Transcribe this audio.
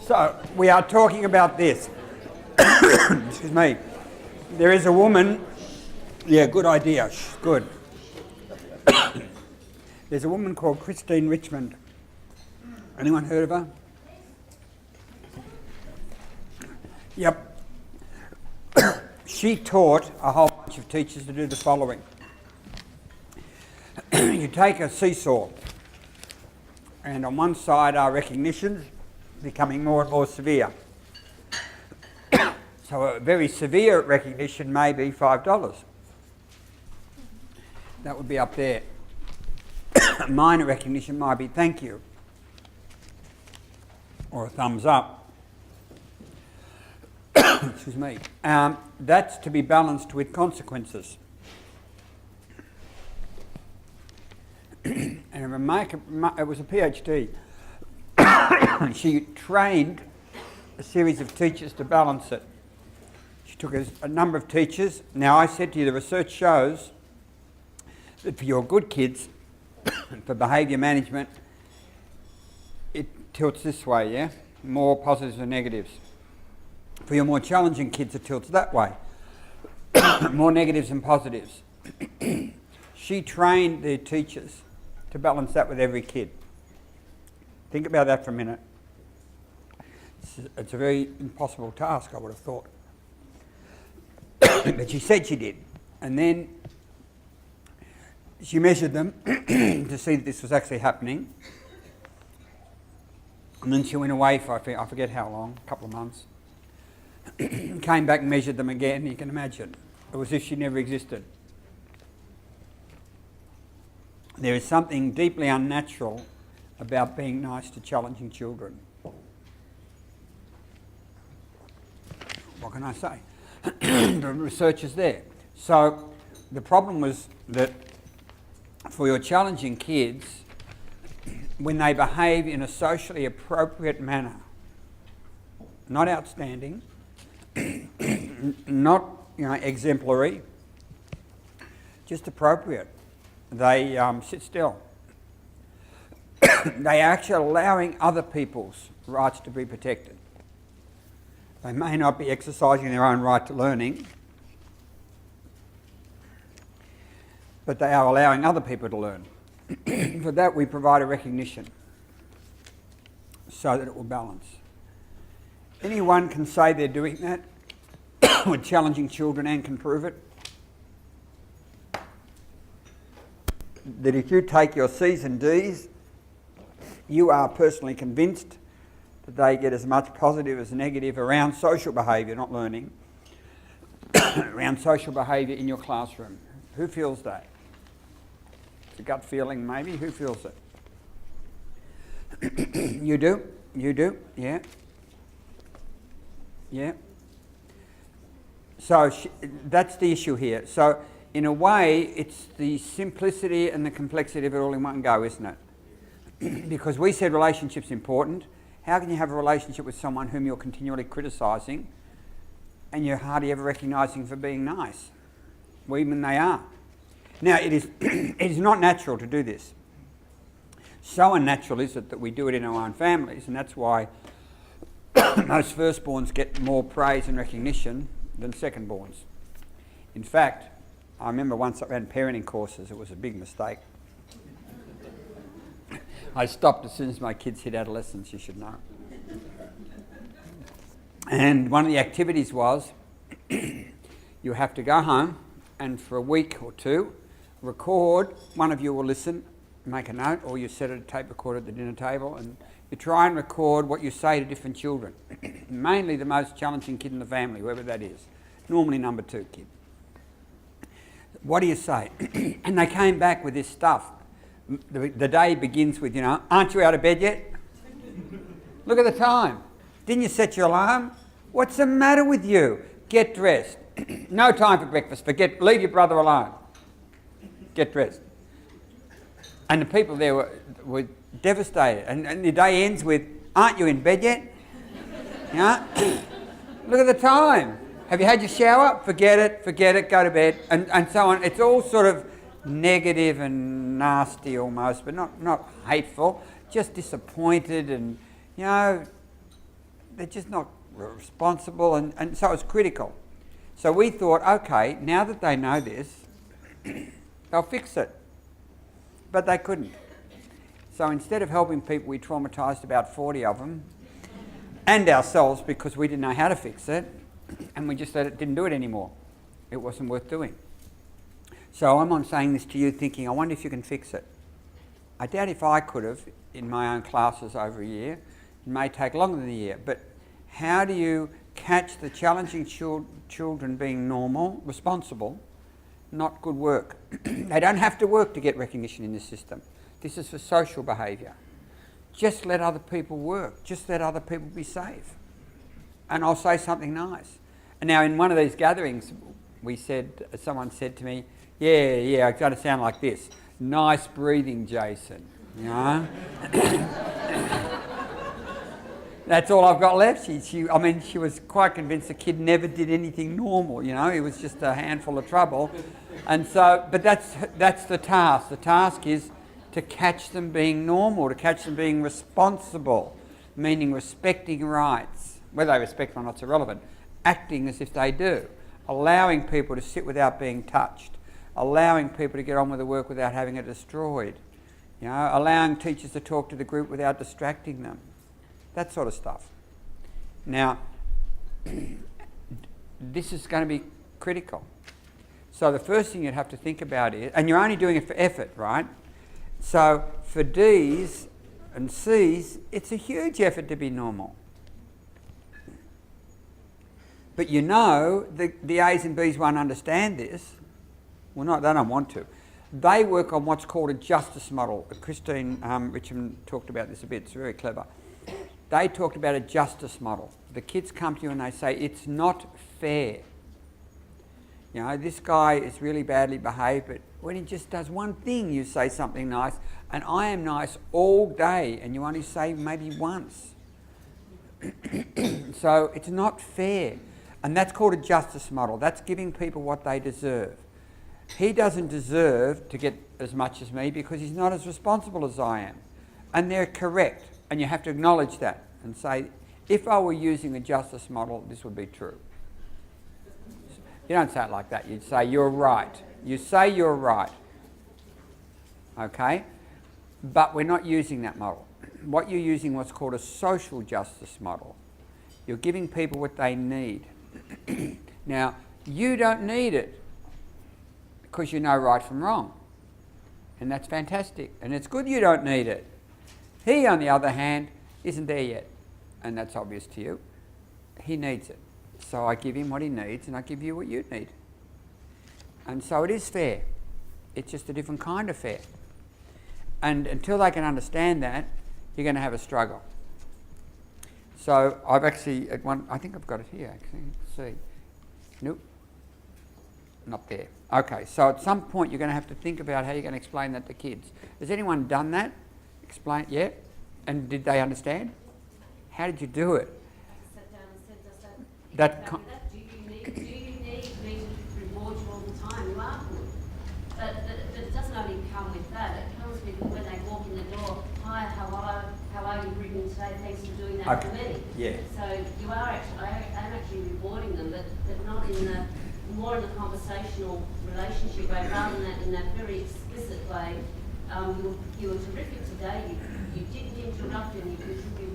So, we are talking about this. Excuse me. There is a woman... Yeah, good idea. Good. There's a woman called Christine Richmond. Anyone heard of her? Yep. She taught a whole bunch of teachers to do the following. You take a seesaw, and on one side are recognitions becoming more and more severe. So a very severe recognition may be $5. That would be up there. Minor recognition might be thank you, or a thumbs up. Excuse me. That's to be balanced with consequences. And it was a PhD. She trained a series of teachers to balance it. She took a number of teachers. Now, I said to you, the research shows that for your good kids, for behaviour management, it tilts this way, yeah? More positives and negatives. For your more challenging kids, it tilts that way. More negatives and positives. She trained the teachers to balance that with every kid. Think about that for a minute. It's a very impossible task, I would have thought. But she said she did. And then she measured them to see that this was actually happening. And then she went away for, I forget how long, a couple of months. Came back and measured them again, you can imagine. It was as if she never existed. There is something deeply unnatural about being nice to challenging children. What can I say? The research is there. So the problem was that for your challenging kids, when they behave in a socially appropriate manner, not outstanding, not exemplary, just appropriate, they sit still. They are actually allowing other people's rights to be protected. They may not be exercising their own right to learning, but they are allowing other people to learn. For that we provide a recognition so that it will balance. Anyone can say they're doing that with challenging children and can prove it. That if you take your C's and D's, you are personally convinced that they get as much positive as negative around social behaviour, not learning, around social behaviour in your classroom. Who feels that? It's a gut feeling maybe. Who feels it? You do? You do? Yeah. Yeah. So that's the issue here. So in a way, it's the simplicity and the complexity of it all in one go, isn't it? Because we said relationship's important. How can you have a relationship with someone whom you're continually criticising and you're hardly ever recognising for being nice, even they are? Now, it is not natural to do this. So unnatural is it that we do it in our own families, and that's why most firstborns get more praise and recognition than secondborns. In fact, I remember once I ran parenting courses, it was a big mistake. I stopped as soon as my kids hit adolescence, you should know. And one of the activities was you have to go home and for a week or two record, one of you will listen, make a note, or you set a tape recorder at the dinner table and you try and record what you say to different children. Mainly the most challenging kid in the family, whoever that is. Normally number 2 kid. What do you say? And they came back with this stuff. The day begins with, aren't you out of bed yet? Look at the time. Didn't you set your alarm? What's the matter with you? Get dressed. No time for breakfast. Leave your brother alone. Get dressed. And the people there were devastated. And the day ends with, aren't you in bed yet? Look at the time. Have you had your shower? Forget it, go to bed, and so on. It's all sort of negative and nasty almost, but not hateful, just disappointed and, they're just not responsible, and so it's critical. So we thought, okay, now that they know this, they'll fix it. But they couldn't. So instead of helping people, we traumatised about 40 of them, and ourselves, because we didn't know how to fix it, and we just didn't do it anymore. It wasn't worth doing. So I'm on saying this to you thinking, I wonder if you can fix it. I doubt if I could have in my own classes over a year. It may take longer than a year, but how do you catch the challenging children being normal, responsible, not good work? They don't have to work to get recognition in this system. This is for social behaviour. Just let other people work. Just let other people be safe. And I'll say something nice. And now in one of these gatherings, someone said to me, yeah, I've got to sound like this. Nice breathing, Jason. You know? That's all I've got left. She was quite convinced the kid never did anything normal, you know. He was just a handful of trouble. And so, but that's the task. The task is to catch them being normal, to catch them being responsible, meaning respecting rights. Whether they respect them or not's irrelevant. Acting as if they do. Allowing people to sit without being touched. Allowing people to get on with the work without having it destroyed. You know, allowing teachers to talk to the group without distracting them. That sort of stuff. Now, this is going to be critical. So the first thing you'd have to think about is, and you're only doing it for effort, right? So for D's and C's, it's a huge effort to be normal. But you know, the A's and B's won't understand this. Well, they don't want to. They work on what's called a justice model. Christine Richmond talked about this a bit. It's very clever. They talked about a justice model. The kids come to you and they say, it's not fair. You know, this guy is really badly behaved, but when he just does one thing, you say something nice, and I am nice all day, and you only say maybe once. So it's not fair. And that's called a justice model. That's giving people what they deserve. He doesn't deserve to get as much as me because he's not as responsible as I am. And they're correct. And you have to acknowledge that and say, if I were using the justice model, this would be true. You don't say it like that. You'd say, you're right. You say you're right. Okay? But we're not using that model. What you're using what's called a social justice model. You're giving people what they need. Now, you don't need it because you know right from wrong. And that's fantastic. And it's good you don't need it. He, on the other hand, isn't there yet. And that's obvious to you. He needs it. So I give him what he needs and I give you what you need. And so it is fair. It's just a different kind of fair. And until they can understand that, you're going to have a struggle. So I've actually, I think I've got it here actually. Let's see. Nope. Not there. Okay, so at some point you're going to have to think about how you're going to explain that to kids. Has anyone done that? Explain, yeah? And did they understand? How did you do it? I sat down and said, does That do you need me to reward you all the time? You are good. But it doesn't only come with that. It comes with when they walk in the door, hi, how are you bringing today? Thanks for doing that for me. Yeah. So you are actually, I'm actually rewarding them, but not in the, more in the conversational relationship way, rather than in that very explicit way. You were terrific today. You didn't interrupt and you contributed